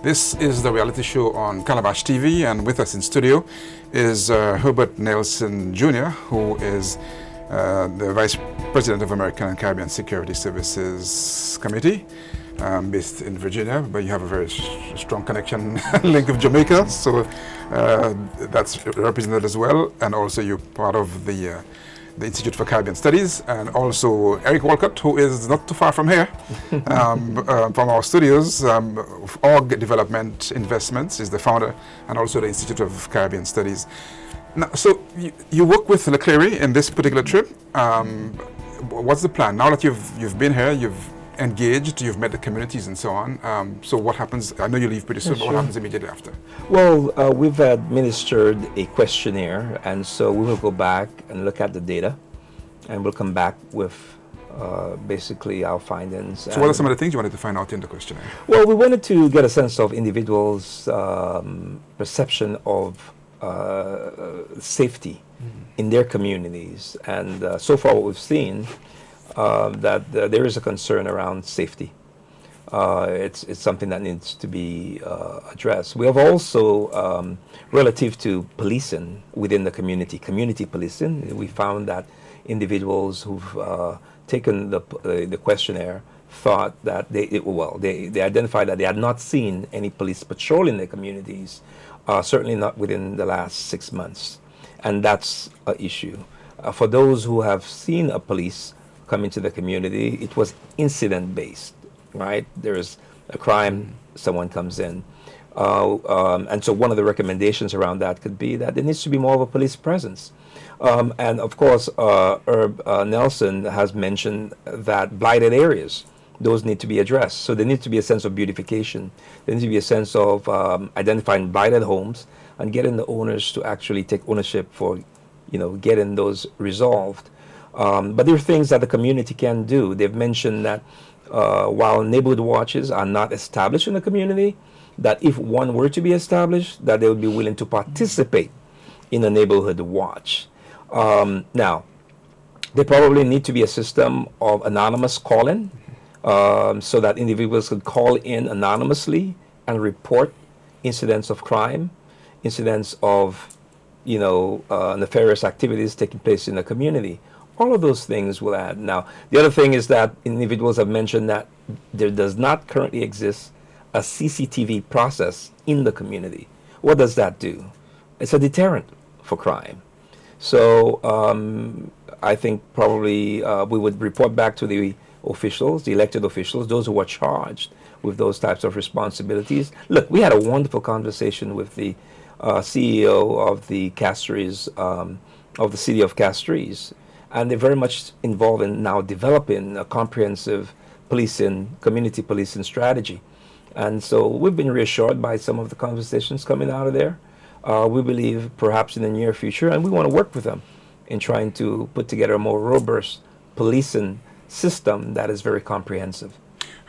This is the reality show on Calabash TV, and with us in studio is Herbert Nelson Jr., who is the Vice President of American and Caribbean Security Services Committee, based in Virginia, but you have a very strong connection link with Jamaica, so that's represented as well. And also you're part of the Institute for Caribbean Studies, and also Eric Walcott, who is not too far from here, from our studios. Org Development Investments is the founder, and also the Institute of Caribbean Studies. Now, so you work with Clery in this particular trip. What's the plan now that you've been here? You've engaged, you've met the communities and so on. So what happens? I know you leave pretty soon, but what happens immediately after? Well, we've administered a questionnaire, and so we will go back and look at the data, and we'll come back with basically our findings. So what are some of the things you wanted to find out in the questionnaire? Well, we wanted to get a sense of individuals' perception of safety in their communities, and so far what we've seen that there is a concern around safety. It's something that needs to be addressed. We have also, relative to policing within the community policing, we found that individuals who've taken the questionnaire thought that they identified that they had not seen any police patrolling their communities, certainly not within the last 6 months, and that's an issue. For those who have seen a police come into the community, it was incident-based, right? There's a crime, someone comes in. And so one of the recommendations around that could be that there needs to be more of a police presence. And of course, Herb Nelson has mentioned that blighted areas, those need to be addressed. So there needs to be a sense of beautification. There needs to be a sense of identifying blighted homes and getting the owners to actually take ownership for, getting those resolved. But there are things that the community can do. They've mentioned that while neighborhood watches are not established in the community, that if one were to be established, that they would be willing to participate in a neighborhood watch. Now, there probably need to be a system of anonymous calling, so that individuals could call in anonymously and report incidents of crime, incidents of, nefarious activities taking place in the community. All of those things will add. Now, the other thing is that individuals have mentioned that there does not currently exist a CCTV process in the community. What does that do? It's a deterrent for crime. So I think probably we would report back to the officials, the elected officials, those who are charged with those types of responsibilities. Look, we had a wonderful conversation with the CEO of the Castries, of the city of Castries. And they're very much involved in now developing a comprehensive community policing strategy. And so we've been reassured by some of the conversations coming out of there. We believe perhaps in the near future, and we want to work with them in trying to put together a more robust policing system that is very comprehensive.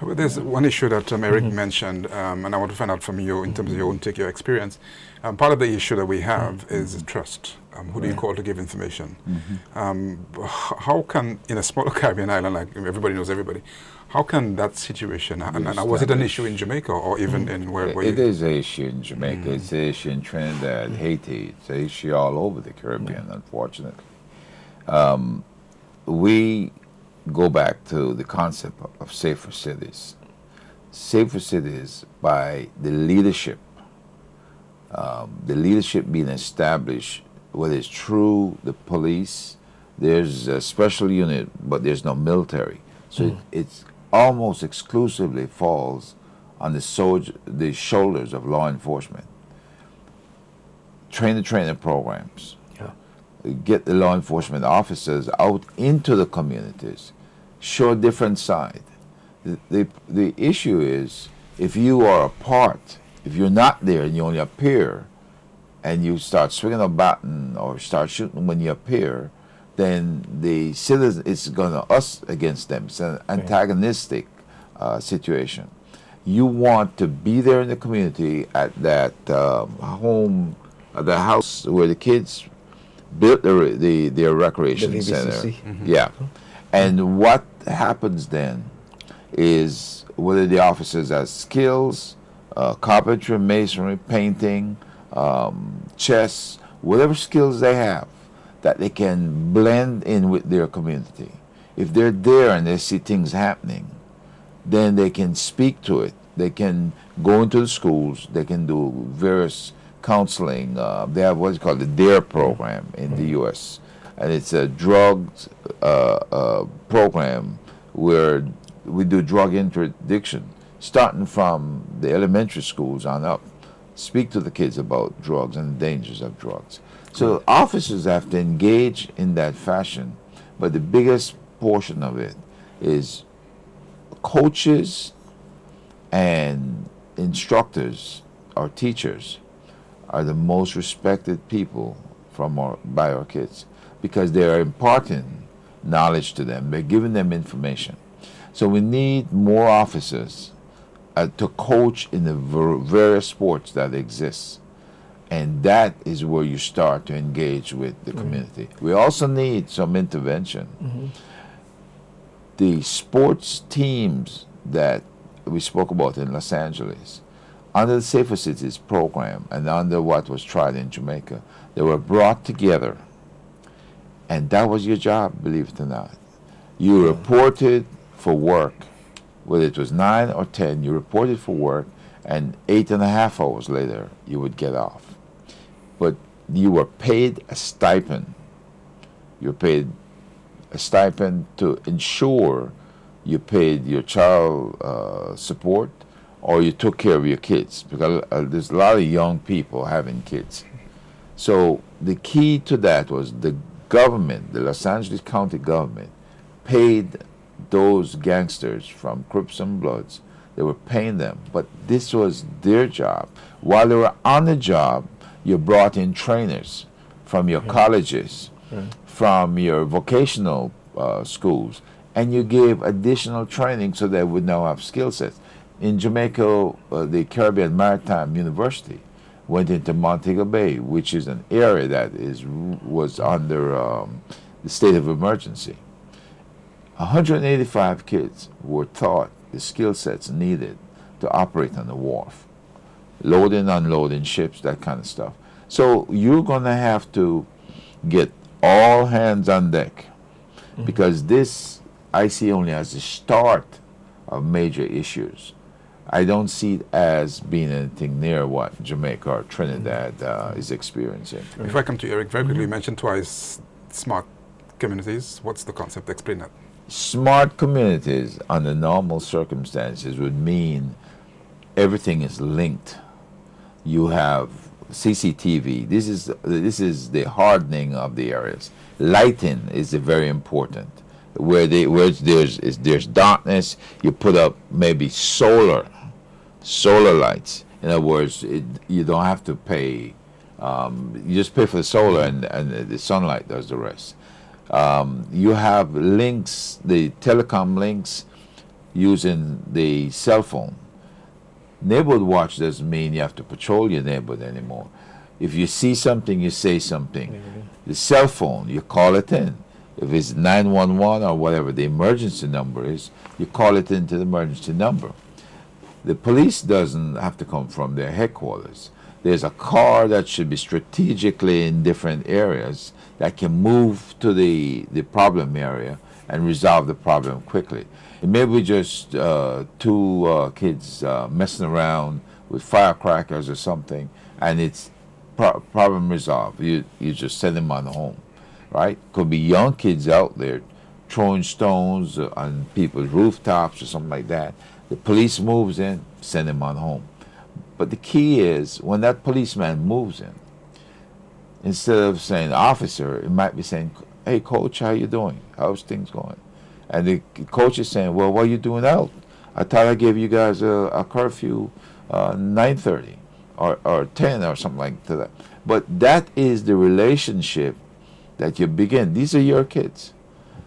But there's one issue that Eric mentioned, and I want to find out from you in terms of your own take, your experience. Part of the issue that we have is trust. Who do you call to give information? How can, in a small Caribbean island like everybody knows everybody, how can that situation, and was it an issue in Jamaica or even in where It is an issue in Jamaica, it's an issue in Trinidad, Haiti, it's an issue all over the Caribbean, unfortunately. We go back to the concept of safer cities. Safer cities by the leadership being established, whether it's through the police, there's a special unit, but there's no military. So it's almost exclusively falls on the shoulders of law enforcement. Training programs. Get the law enforcement officers out into the communities, show a different side. The issue is, if you are a part, if you're not there and you only appear, and you start swinging a baton or start shooting when you appear, then the citizens, it's going to us against them. It's an antagonistic situation. You want to be there in the community at that home, the house where the kids built their recreation center. Yeah. And what happens then is whether the officers have skills carpentry, masonry, painting, chess, whatever skills they have that they can blend in with their community. If they're there and they see things happening, then they can speak to it. They can go into the schools. They can do various counseling. They have what's called the DARE program in the U.S., and it's a drugs program where we do drug interdiction, starting from the elementary schools on up. Speak to the kids about drugs and the dangers of drugs. So officers have to engage in that fashion, but the biggest portion of it is coaches and instructors or teachers are the most respected people by our kids, because they are imparting knowledge to them. They're giving them information. So we need more officers to coach in the various sports that exist. And that is where you start to engage with the community. We also need some intervention. The sports teams that we spoke about in Los Angeles, under the Safer Cities program and under what was tried in Jamaica, they were brought together. And that was your job, believe it or not. You reported for work, whether it was 9 or 10, you reported for work, and 8.5 hours later, you would get off. But you were paid a stipend. You were paid a stipend to ensure you paid your child support, or you took care of your kids, because there's a lot of young people having kids. So the key to that was the government, the Los Angeles County government, paid those gangsters from Crips and Bloods. They were paying them, but this was their job. While they were on the job, you brought in trainers from your colleges, from your vocational schools, and you gave additional training so they would now have skill sets. In Jamaica, the Caribbean Maritime University went into Montego Bay, which is an area that was under the state of emergency. 185 kids were taught the skill sets needed to operate on the wharf, loading, unloading ships, that kind of stuff. So you're going to have to get all hands on deck, because this I see only as the start of major issues. I don't see it as being anything near what Jamaica or Trinidad is experiencing. If I come to Eric, very quickly, you mentioned twice smart communities. What's the concept? Explain that. Smart communities under normal circumstances would mean everything is linked. You have CCTV. This is the hardening of the areas. Lighting is very important. Where there's darkness, you put up maybe solar lights. In other words, you don't have to pay. You just pay for the solar, and the sunlight does the rest. You have links, the telecom links, using the cell phone. Neighborhood watch doesn't mean you have to patrol your neighborhood anymore. If you see something, you say something. The cell phone, you call it in. If it's 911 or whatever the emergency number is, you call it into the emergency number. The police doesn't have to come from their headquarters. There's a car that should be strategically in different areas that can move to the problem area and resolve the problem quickly. It may be just two kids messing around with firecrackers or something, and it's problem resolved. You just send them on home, right? Could be young kids out there throwing stones on people's rooftops or something like that. The police moves in, send them on home. But the key is, when that policeman moves in, instead of saying officer, it might be saying, hey coach, how you doing? How's things going? And the coach is saying, well, what are you doing out? I thought I gave you guys a curfew 9:30 or 10 or something like that. But that is the relationship that you begin. These are your kids.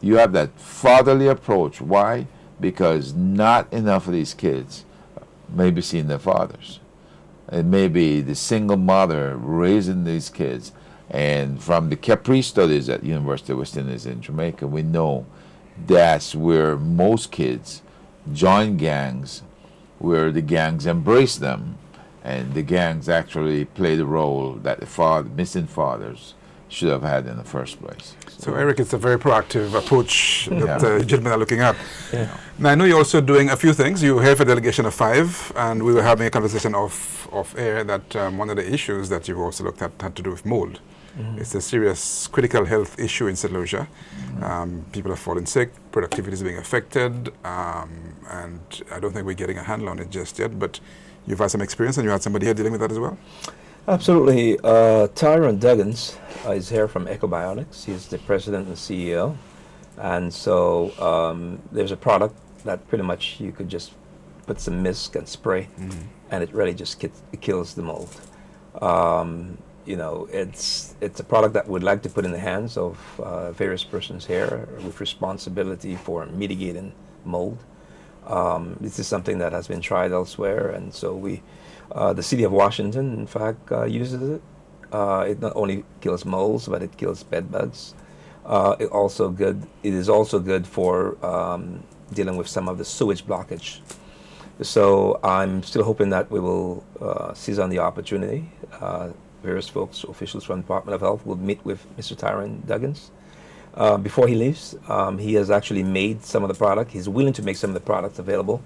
You have that fatherly approach. Why? Because not enough of these kids may be seeing their fathers. It may be the single mother raising these kids. And from the Capri studies at University of West Indies in Jamaica, we know that's where most kids join gangs where the gangs embrace them, and the gangs actually play the role that the missing fathers should have had in the first place. So, Eric, it's a very proactive approach that gentlemen are looking at. Yeah. Now, I know you're also doing a few things. You have a delegation of 5, and we were having a conversation off air that one of the issues that you've also looked at had to do with mold. It's a serious critical health issue in St. Lucia. People are falling sick, productivity is being affected, and I don't think we're getting a handle on it just yet, but you've had some experience and you had somebody here dealing with that as well? Absolutely. Tyrone Duggins is here from Ecobiotics. He's the president and CEO. And so there's a product that pretty much you could just put some mist and spray, and it really just kills the mold. You know, it's a product that we'd like to put in the hands of various persons here with responsibility for mitigating mold. This is something that has been tried elsewhere, and so the city of Washington, in fact, uses it. It not only kills molds, but it kills bed bugs. It is also good for dealing with some of the sewage blockage. So I'm still hoping that we will seize on the opportunity. Various folks, officials from the Department of Health, will meet with Mr. Tyrone Duggins before he leaves. He has actually made some of the product. He's willing to make some of the products available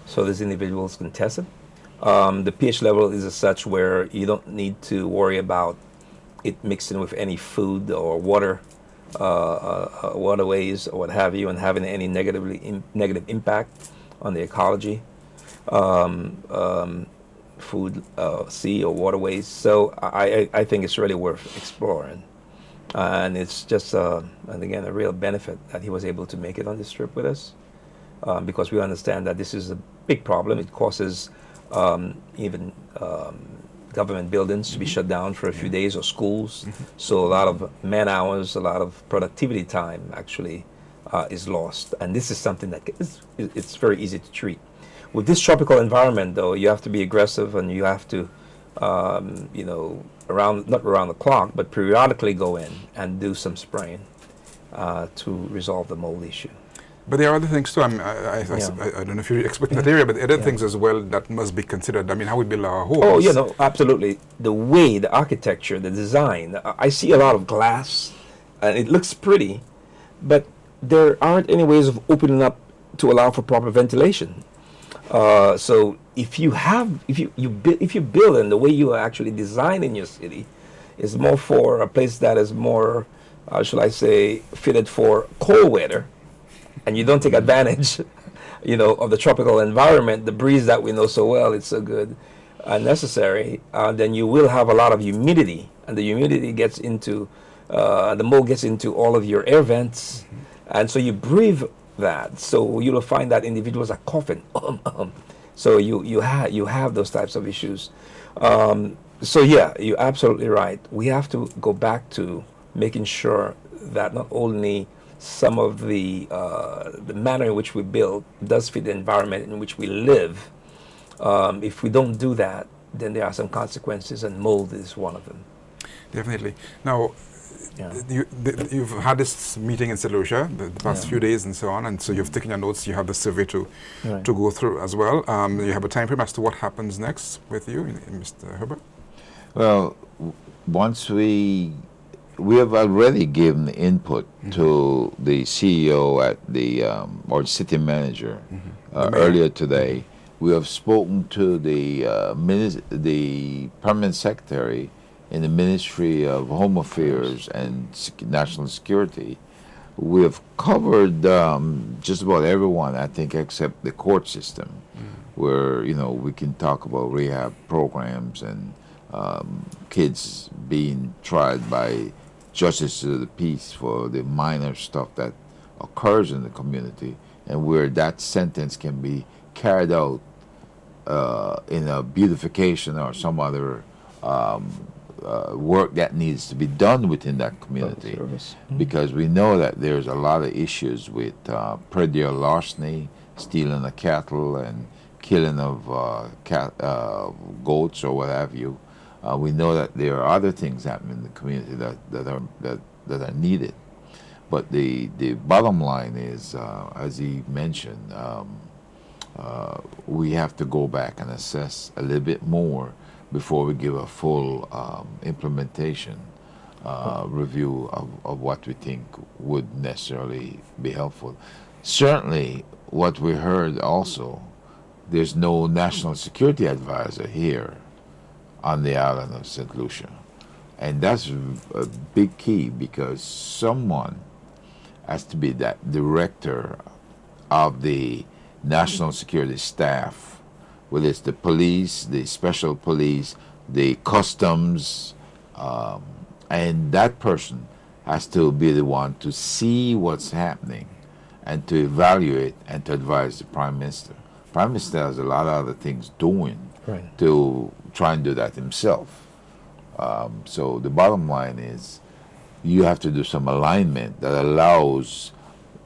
so these individuals can test it. The pH level is as such where you don't need to worry about it mixing with any food or water, waterways or what have you, and having any negative impact on the ecology, food, sea or waterways. So I think it's really worth exploring. And it's just, and again, a real benefit that he was able to make it on this trip with us, because we understand that this is a big problem. It causes even government buildings to be shut down for a few days, or schools. So a lot of man hours, a lot of productivity time actually is lost. And this is something that it's very easy to treat. With this tropical environment, though, you have to be aggressive, and you have to, you know, not around the clock, but periodically go in and do some spraying to resolve the mold issue. But there are other things too. I don't know if you're expert in that area, but other things as well that must be considered. I mean, how we build our homes. Oh, you know, absolutely. The way, the architecture, the design. I see a lot of glass, and it looks pretty, but there aren't any ways of opening up to allow for proper ventilation. So if you build in the way you are actually designing your city, is more for a place that is more, shall I say, fitted for cold weather, and you don't take advantage, you know, of the tropical environment, the breeze that we know so well, it's so good and necessary, then you will have a lot of humidity, and the humidity gets into, the mold gets into all of your air vents, and so you breathe that. So you'll find that individuals are coughing. So you have those types of issues. So yeah, you're absolutely right. We have to go back to making sure that not only some of the manner in which we build does fit the environment in which we live. If we don't do that, then there are some consequences, and mold is one of them. Definitely. Now, you've had this meeting in St. Lucia the past few days and so on, and so you've taken your notes, you have the survey to go through as well. You have a time frame as to what happens next with you, Mr. Herbert? Well, once we have already given input to the CEO at the, or city manager earlier today. We have spoken to the permanent secretary in the Ministry of Home Affairs and National Security. We have covered just about everyone, I think, except the court system, where, you know, we can talk about rehab programs and kids being tried by justices of the peace for the minor stuff that occurs in the community, and where that sentence can be carried out in a beautification or some other work that needs to be done within that community, because we know that there's a lot of issues with predator larceny, stealing of cattle, and killing of goats or what have you. We know that there are other things happening in the community that are needed. But the bottom line is, as he mentioned, we have to go back and assess a little bit more before we give a full implementation review of what we think would necessarily be helpful. Certainly, what we heard also, there's no national security advisor here on the island of St. Lucia. And that's a big key, because someone has to be that director of the national security staff, whether it's the police, the special police, the customs, and that person has to be the one to see what's happening and to evaluate and to advise the Prime Minister. Prime Minister has a lot of other things doing to try and do that himself. So the bottom line is you have to do some alignment that allows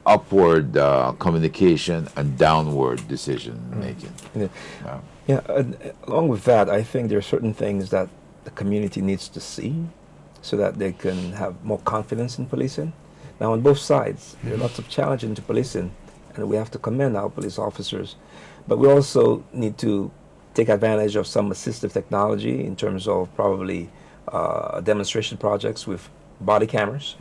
upward communication and downward decision making. Along with that, I think there are certain things that the community needs to see so that they can have more confidence in policing. Now, on both sides, there are lots of challenges to policing, and we have to commend our police officers. But we also need to take advantage of some assistive technology in terms of probably demonstration projects with body cameras,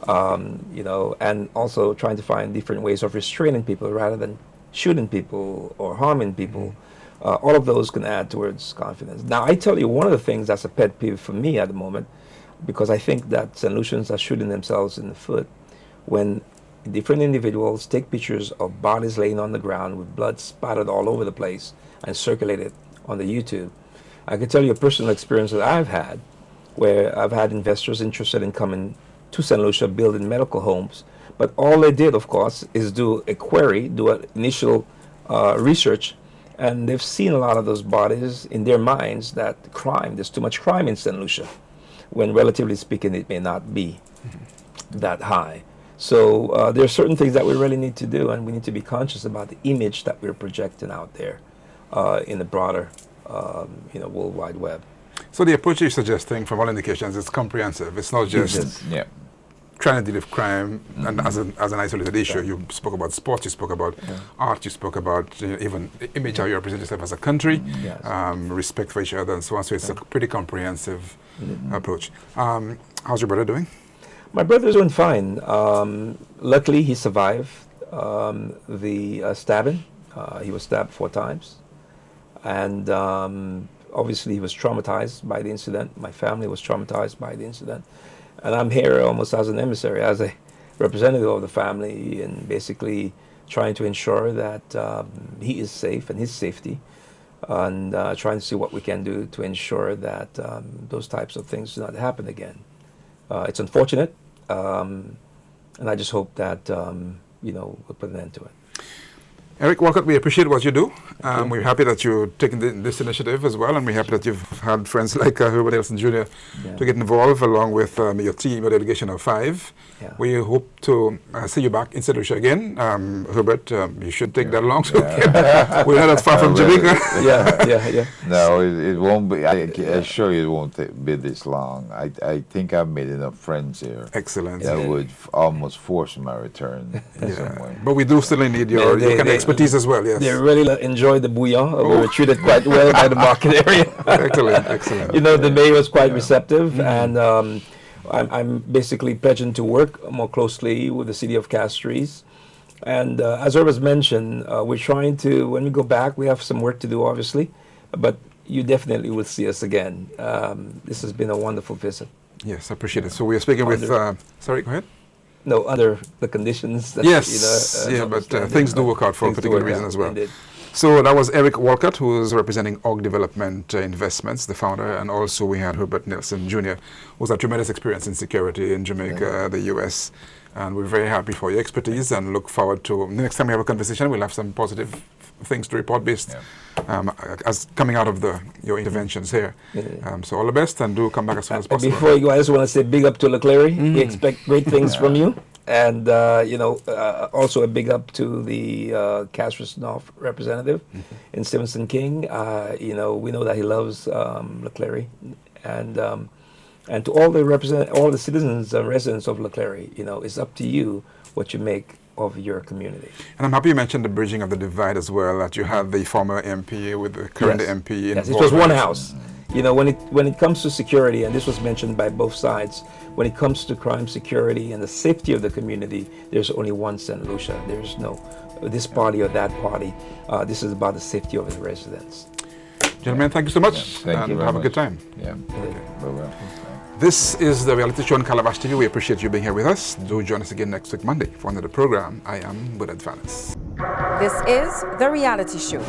and also trying to find different ways of restraining people rather than shooting people or harming people. All of those can add towards confidence. Now, I tell you, one of the things that's a pet peeve for me at the moment, because I think that St. Lucians are shooting themselves in the foot when different individuals take pictures of bodies laying on the ground with blood spattered all over the place and circulate it on the YouTube. I can tell you a personal experience that I've had, where I've had investors interested in coming to St. Lucia, building medical homes, but all they did, of course, is do a query, do an initial research, and they've seen a lot of those bodies in their minds that there's too much crime in St. Lucia, when relatively speaking it may not be that high. So there are certain things that we really need to do, and we need to be conscious about the image that we're projecting out there in the broader World Wide Web. So the approach you're suggesting, from all indications, is comprehensive. It's not just trying to deal with crime and as an isolated issue. You spoke about sports, you spoke about art, you spoke about even image, how you represent yourself as a country, respect for each other, and so on. So it's a pretty comprehensive approach. How's your brother doing? My brother's doing fine. Luckily, he survived the stabbing. He was stabbed 4 times. And obviously, he was traumatized by the incident. My family was traumatized by the incident. And I'm here almost as an emissary, as a representative of the family, and basically trying to ensure that he is safe and his safety, and trying to see what we can do to ensure that those types of things do not happen again. It's unfortunate, and I just hope that we'll put an end to it. Eric Walcott, we appreciate what you do. We're happy that you're taking this initiative as well, and we're happy that you've had friends like Herbert Nelson Jr. to get involved, along with your team, your delegation of 5. We hope to see you back in St. Lucia again. Herbert, you should take that along. So we're not that far from Jamaica. No, it won't be. I assure you it won't be this long. I think I've made enough friends here. Excellent. That would almost force my return in some way. But we do still need your kind of expertise as well. Yes. They really enjoyed the bouillon. We were treated quite well by the market area. Excellent. The mayor was quite receptive, and I'm basically pledging to work more closely with the city of Castries. And as I was mentioned, we're trying to, when we go back, we have some work to do, obviously, but you definitely will see us again. This has been a wonderful visit. Yes, I appreciate it. So we are speaking with, sorry, go ahead. No, under the conditions. That, but things do work out for a particular reason as well. Indeed. So that was Eric Walcott, who is representing Org Development Investments, the founder, and also we had Herbert Nelson Jr., who's had tremendous experience in security in Jamaica, the U.S., and we're very happy for your expertise and look forward to the next time we have a conversation, we'll have some positive things to report based as coming out of your interventions here. So all the best, and do come back as soon as possible. Before you go, I just want to say big up to Clery. We expect great things from you. And, also a big up to the Castries North representative in Stevenson King. We know that he loves Clery. And to all the citizens and residents of Clery, it's up to you what you make of your community. And I'm happy you mentioned the bridging of the divide as well, that you had the former MP with the current Yes. MP Yes, involved. it was one house. You know, when it comes to security, and this was mentioned by both sides, when it comes to crime security and the safety of the community, there's only one St. Lucia. There's no this party or that party. This is about the safety of the residents. Gentlemen, thank you so much. Yeah, thank and you very have a much. good time. Yeah. Okay. Very well. This is the reality show on Calabash TV. We appreciate you being here with us. Do join us again next week, Monday, for another program. I am Fanis. This is The Reality Show.